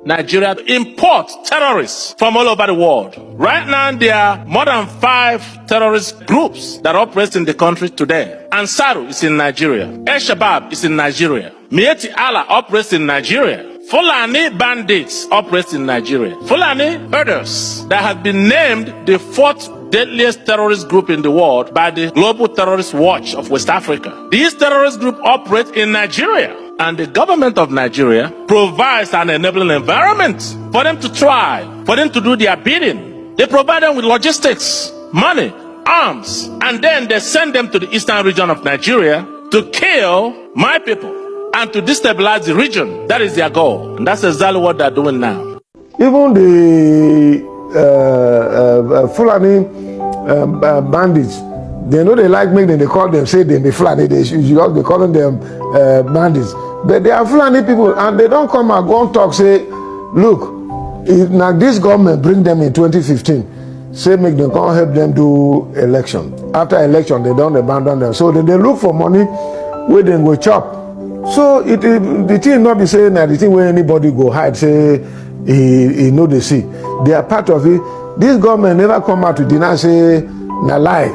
Nigeria to import terrorists from all over the world. Right now, there are more than 5 terrorist groups that operate in the country today. Ansaru is in Nigeria. El-Shabaab is in Nigeria. Mieti Allah operates in Nigeria. Fulani bandits operate in Nigeria. Fulani herders that have been named the 4th deadliest terrorist group in the world by the Global Terrorist Watch of West Africa. These terrorist groups operate in Nigeria, and the government of Nigeria provides an enabling environment for them to try, for them to do their bidding. They provide them with logistics, money, arms, and then they send them to the eastern region of Nigeria to kill my people and to destabilize the region. That is their goal, and that's exactly what they're doing now. Even the Fulani bandits, they know they like making, they call them, say they Fulani, they calling them bandits. But they are Fulani people, and they don't come and go and talk, say, look, now this government bring them in 2015, say make them come help them do election. After election, they don't abandon them. So they look for money where they go chop. So the thing not be saying that the thing where anybody go hide, say he know they see. They are part of it. This government never come out to deny, say, na lie.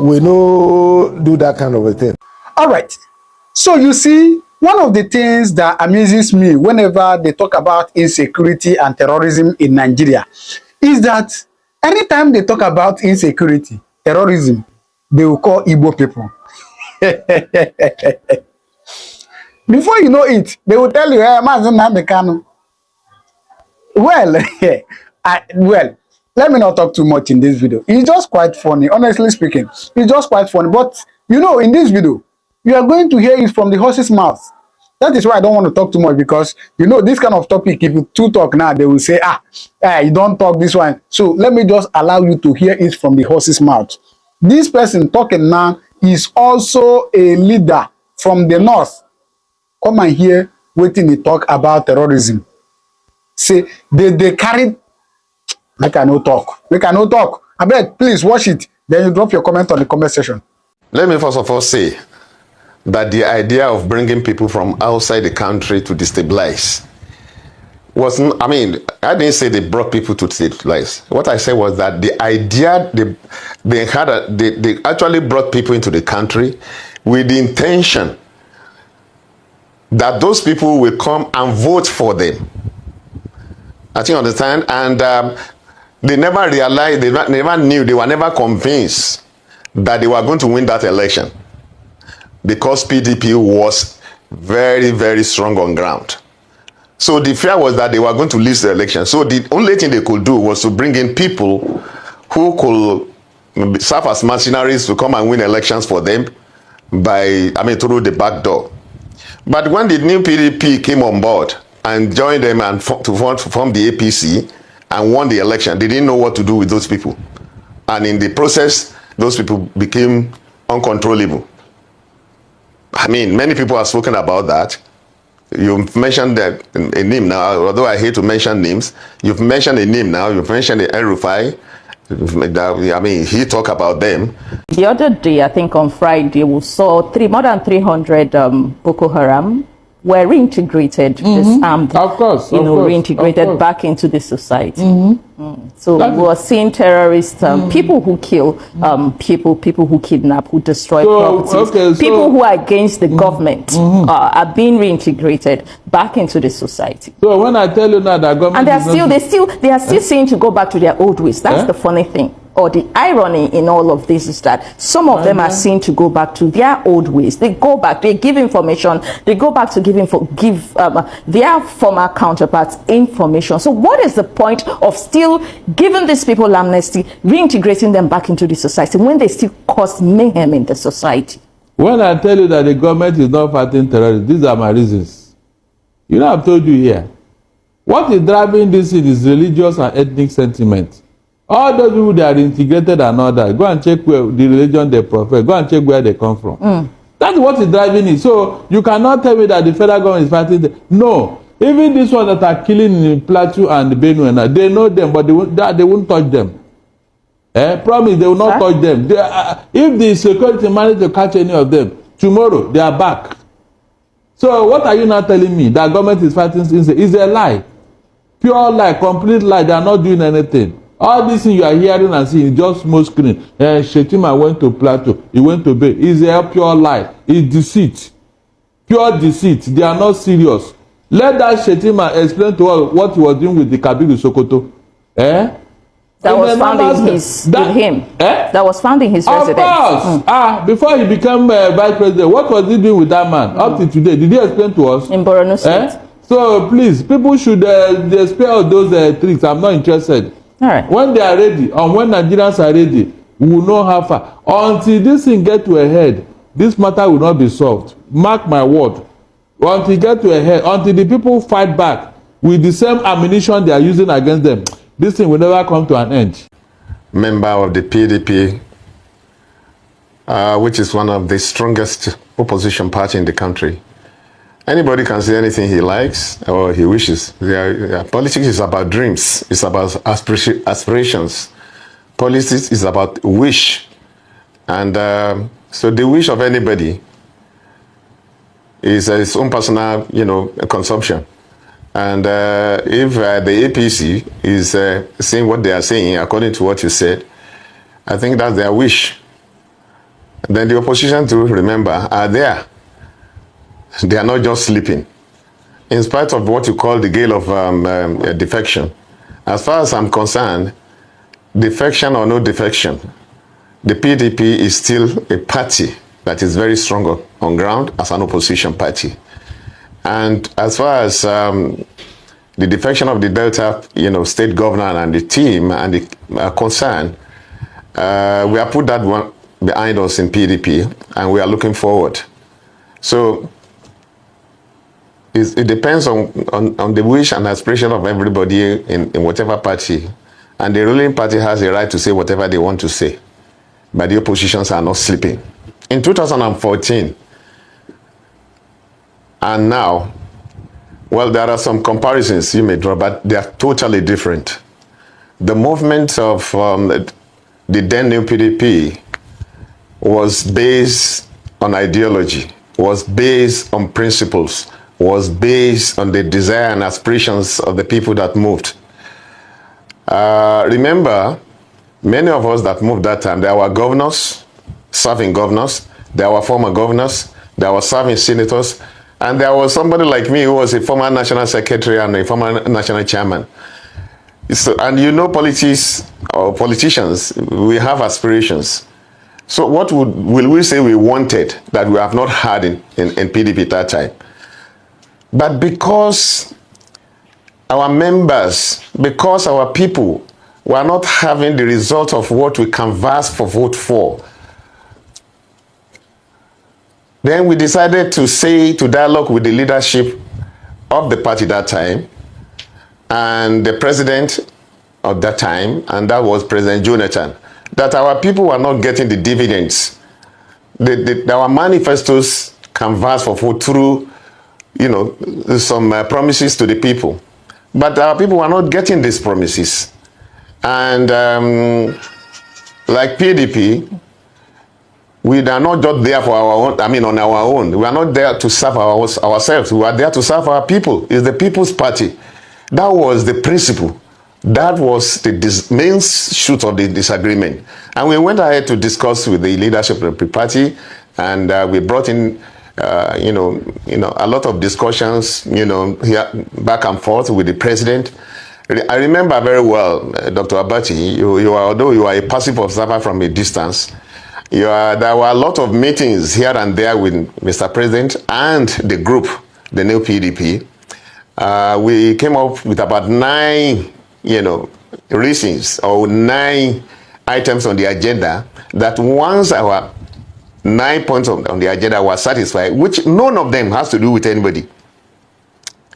We no do that kind of a thing. All right. So you see, one of the things that amuses me whenever they talk about insecurity and terrorism in Nigeria is that anytime they talk about insecurity, terrorism, they will call Igbo people. Before you know it, they will tell you, hey, well, let me not talk too much in this video. It's just quite funny, honestly speaking. It's just quite funny. But, you know, in this video, you are going to hear it from the horse's mouth. That is why I don't want to talk too much, because, you know, this kind of topic, if you too talk now, they will say, you don't talk this one. So let me just allow you to hear it from the horse's mouth. This person talking now is also a leader from the north. Come and hear waiting to talk about terrorism. Say they carried. We cannot talk. We cannot talk. I beg, please watch it. Then you drop your comment on the comment section. Let me first of all say that the idea of bringing people from outside the country to destabilize wasn't. I mean, I didn't say they brought people to destabilize. What I said was that the idea they actually brought people into the country with the intention that those people will come and vote for them. I think you understand? And they never realized, they never knew, they were never convinced that they were going to win that election, because PDP was very, very strong on ground. So the fear was that they were going to lose the election. So the only thing they could do was to bring in people who could serve as mercenaries to come and win elections for them through the back door. But when the new PDP came on board and joined them and form the APC and won the election, they didn't know what to do with those people. And in the process, those people became uncontrollable. I mean, many people have spoken about that. You've mentioned a name now, although I hate to mention names. You've mentioned a name now. You've mentioned the El-Rufai. I mean, he talked about them. The other day, I think on Friday, we saw more than 300 Boko Haram were reintegrated, disarmed, reintegrated back into the society. So we were seeing terrorists, people who kill people who kidnap, who destroy properties, people who are against the government are being reintegrated back into the society. So when I tell you now that government, and they are still saying to go back to their old ways. That's the funny thing. Or the irony in all of this is that some of them are seen to go back to their old ways. They go back, they give information, they go back to give their former counterparts information. So what is the point of still giving these people amnesty, reintegrating them back into the society when they still cause mayhem in the society? When I tell you that the government is not fighting terrorism, these are my reasons. You know, I've told you here. What is driving this is religious and ethnic sentiment. All those people that are integrated and all that, go and check where the religion they profess, go and check where they come from. That's what is driving it. So you cannot tell me that the federal government is fighting. No. Even these ones that are killing in Plateau and Benue, they know them, but they won't touch them. Promise, they will not touch them. If the security manage to catch any of them, tomorrow they are back. So what are you now telling me? That government is fighting? Is a lie. Pure lie, complete lie. They are not doing anything. All this thing you are hearing and seeing is just smoke screen. Shetima went to Plateau. He went to Bay. It's a pure lie. It's deceit. Pure deceit. They are not serious. Let that Shetima explain to us what he was doing with the Kabiru Sokoto. That was found in his with him. That was found in his residence. Of course. Before he became vice president, what was he doing with that man up to today? Did he explain to us? In Borno State. So please, people should spare all those tricks. I'm not interested. All right. When they are ready, and when Nigerians are ready, we will know how far. Until this thing get to a head, this matter will not be solved. Mark my word. Until it get to a head, until the people fight back with the same ammunition they are using against them, this thing will never come to an end. Member of the PDP, which is one of the strongest opposition party in the country. Anybody can say anything he likes or he wishes. Politics is about dreams. It's about aspirations. Politics is about wish. And so the wish of anybody is its own personal, consumption. And if the APC is saying what they are saying, according to what you said, I think that's their wish. Then the opposition, to remember, are there. They are not just sleeping. In spite of what you call the gale of defection, as far as I'm concerned, defection or no defection, the PDP is still a party that is very strong on ground as an opposition party. And as far as the defection of the Delta, state governor and the team and the concern, we have put that one behind us in PDP, and we are looking forward. So it depends on the wish and aspiration of everybody in whatever party. And the ruling party has a right to say whatever they want to say. But the oppositions are not sleeping. In 2014, and now, well, there are some comparisons you may draw, but they are totally different. The movement of the then new PDP was based on ideology, was based on principles, was based on the desire and aspirations of the people that moved. Remember, many of us that moved that time, there were governors, serving governors, there were former governors, there were serving senators, and there was somebody like me who was a former national secretary and a former national chairman. So, and politics or politicians, we have aspirations. So what will we say we wanted that we have not had in PDP at that time? But because our members, because our people were not having the result of what we canvassed for vote for, then we decided to dialogue with the leadership of the party that time and the president of that time, and that was President Jonathan, that our people were not getting the dividends. Our manifestos canvassed for vote through, some promises to the people. But our people were not getting these promises. And like PDP, we are not just there for our own, on our own. We are not there to serve ourselves. We are there to serve our people. It's the People's Party. That was the principle. That was the main shoot of the disagreement. And we went ahead to discuss with the leadership of the party, and we brought in, a lot of discussions, here back and forth with the president. I remember very well, Dr. Abati, although you are a passive observer from a distance, there were a lot of meetings here and there with Mr. President and the group, the new PDP. We came up with about 9, reasons or 9 items on the agenda that once our 9 points on the agenda were satisfied, which none of them has to do with anybody,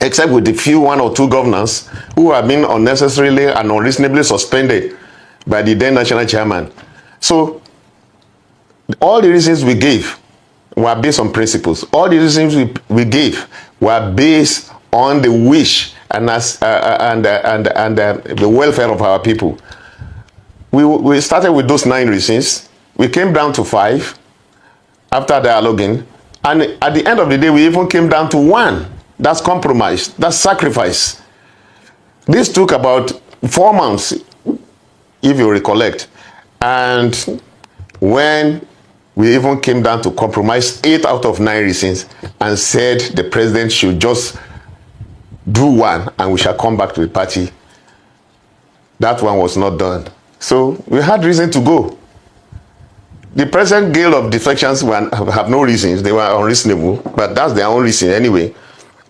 except with the few 1 or 2 governors who have been unnecessarily and unreasonably suspended by the then national chairman. So all the reasons we gave were based on principles. All the reasons we gave were based on the wish and the welfare of our people. We started with those 9 reasons. We came down to 5 after dialoguing, and at the end of the day, we even came down to 1. That's compromise. That's sacrifice. This took about 4 months, if you recollect. And when we even came down to compromise 8 out of 9 reasons and said the president should just do one and we shall come back to the party, that one was not done. So we had reason to go. The present gale of defections have no reasons. They were unreasonable, but that's their own reason anyway.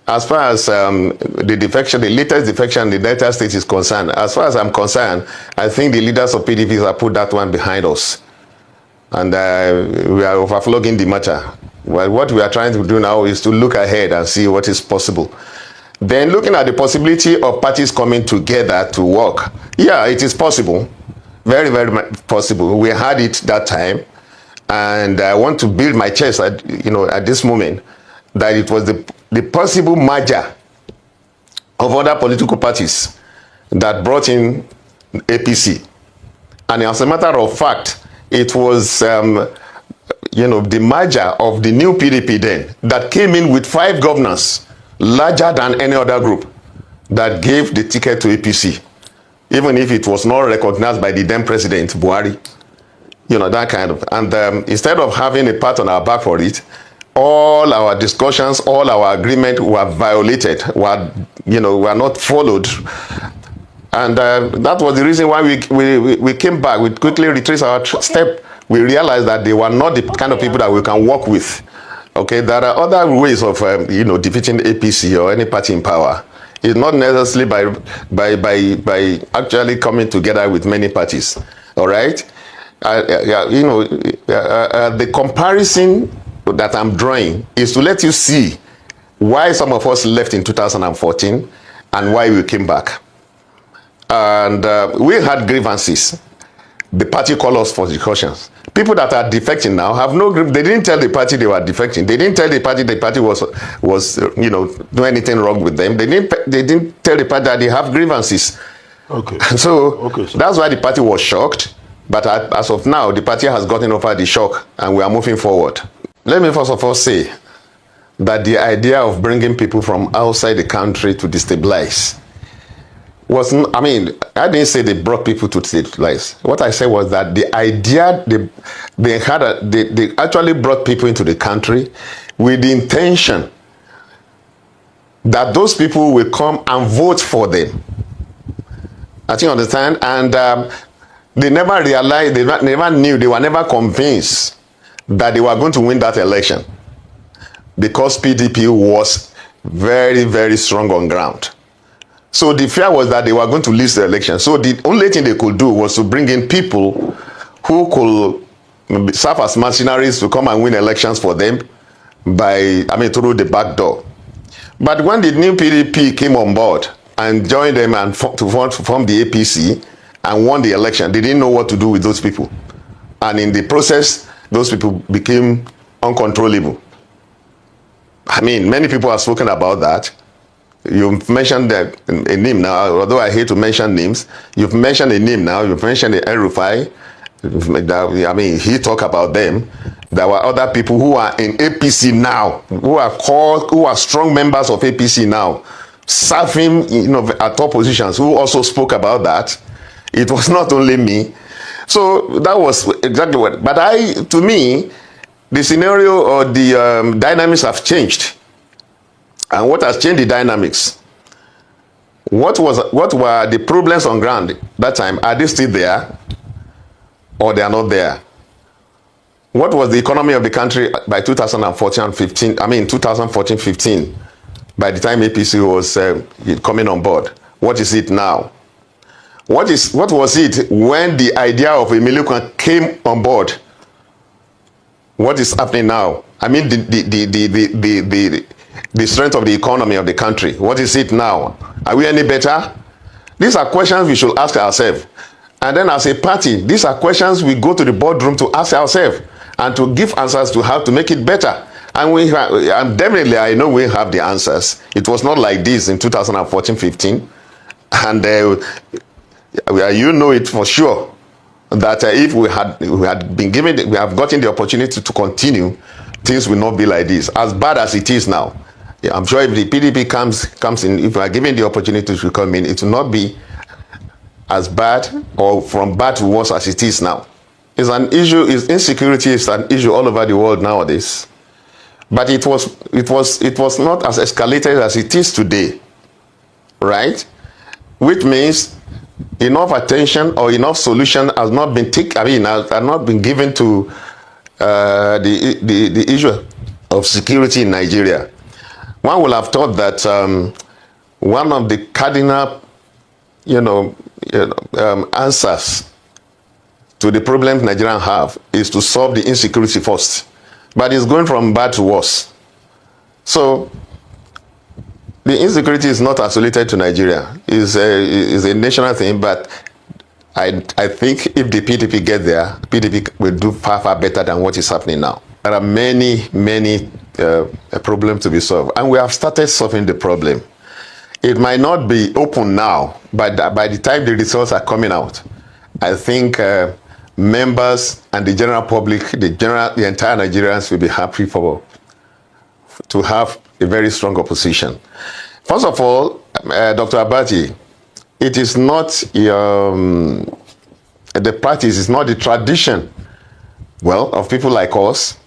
As far as the defection, the latest defection in the Delta State is concerned, as far as I'm concerned, I think the leaders of PDP have put that one behind us. And we are overflogging the matter. Well, what we are trying to do now is to look ahead and see what is possible. Then looking at the possibility of parties coming together to work. Yeah, it is possible. Very, very possible. We had it that time. And I want to build my chest at this moment that it was the possible merger of other political parties that brought in APC. And as a matter of fact, it was the merger of the new PDP then that came in with 5 governors, larger than any other group, that gave the ticket to APC, even if it was not recognized by the then president, Buhari. That kind of. And instead of having a pat on our back for it, all our discussions, all our agreement were violated, were not followed. And that was the reason why we came back. We quickly retraced our step. We realized that they were not the kind of people that we can work with. Okay, there are other ways of defeating APC or any party in power. It's not necessarily by actually coming together with many parties. All right. The comparison that I'm drawing is to let you see why some of us left in 2014 and why we came back. And we had grievances. The party called us for discussions. People that are defecting now have no grief. They didn't tell the party they were defecting. They didn't tell the party was doing anything wrong with them. They didn't tell the party that they have grievances. Okay. So that's why the party was shocked. But as of now, the party has gotten over the shock and we are moving forward. Let me first of all say that the idea of bringing people from outside the country to destabilize was, I didn't say they brought people to destabilize. What I said was that the idea, they actually brought people into the country with the intention that those people will come and vote for them. I think you understand? And they never realized, they never knew, they were never convinced that they were going to win that election because PDP was very, very strong on ground. So the fear was that they were going to lose the election. So the only thing they could do was to bring in people who could serve as mercenaries to come and win elections for them through the back door. But when the new PDP came on board and joined them and to form the APC and won the election, they didn't know what to do with those people. And in the process, those people became uncontrollable. Many people have spoken about that. You've mentioned a name now, although I hate to mention names. You've mentioned a name now. You've mentioned the El-Rufai. He talked about them. There were other people who are in APC now, who are strong members of APC now, serving at top positions, who also spoke about that. It was not only me. So that was exactly what. But to me, the scenario or the dynamics have changed. And what has changed the dynamics? What were the problems on ground that time? Are they still there, or they are not there? What was the economy of the country by 2014-15? By the time APC was coming on board, what is it now? What was it when the idea of Emilio came on board? What is happening now? The strength of the economy of the country. What is it now? Are we any better? These are questions we should ask ourselves. And then as a party, these are questions we go to the boardroom to ask ourselves and to give answers to how to make it better. And definitely I know we have the answers. It was not like this in 2014-15. And you know it for sure that if we have gotten the opportunity to continue, things will not be like this. As bad as it is now, I'm sure if the PDP comes in, if we are given the opportunity to come in, it will not be as bad or from bad to worse as it is now. It's an issue. Insecurity is an issue all over the world nowadays. But it was not as escalated as it is today, right? Which means enough attention or enough solution has not been has not been given to the issue of security in Nigeria. One would have thought that one of the cardinal, answers to the problems Nigerians have is to solve the insecurity first. But it's going from bad to worse. So the insecurity is not isolated to Nigeria. It's a national thing, but I think if the PDP get there, PDP will do far, far better than what is happening now. There are many problems to be solved, and we have started solving the problem. It might not be open now, but by the time the results are coming out, I think members and the general public, the entire Nigerians will be happy to have a very strong opposition. First of all, Dr. Abati, it is not the practice, it's not the tradition, of people like us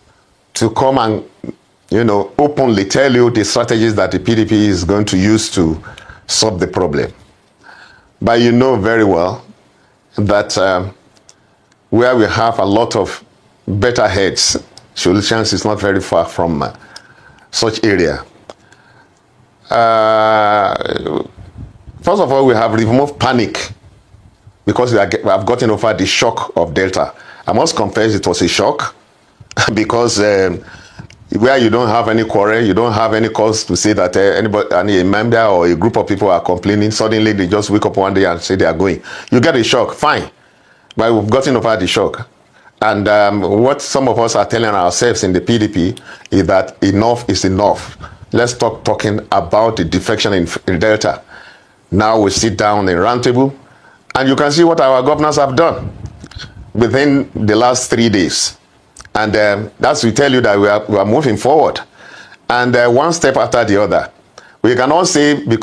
to come and, openly tell you the strategies that the PDP is going to use to solve the problem. But you know very well that where we have a lot of better heads, solutions is not very far from such area. First of all, we have removed panic because we have gotten over the shock of Delta. I must confess it was a shock because where you don't have any quarrel, you don't have any cause to say that any member or a group of people are complaining, suddenly they just wake up one day and say they are going. You get a shock, fine. But we've gotten over the shock. And what some of us are telling ourselves in the PDP is that enough is enough. Let's stop talking about the defection in Delta. Now we sit down in roundtable, and you can see what our governors have done within the last 3 days. And that's to tell you that we are moving forward. And one step after the other. We cannot say we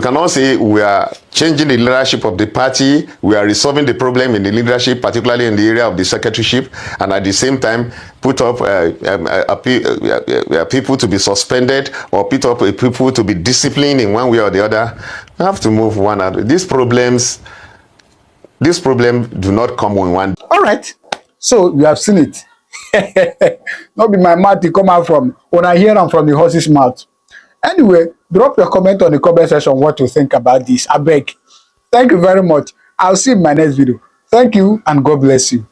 cannot say we are changing the leadership of the party, we are resolving the problem in the leadership, particularly in the area of the secretaryship, and at the same time put up people to be suspended or put up people to be disciplined in one way or the other. We have to move one out. These problems do not come in one. All right. So you have seen it. Not be my mouth to come out from when I hear them from the horse's mouth. Anyway, drop your comment on the comment section what you think about this. I beg. Thank you very much. I'll see you in my next video. Thank you and God bless you.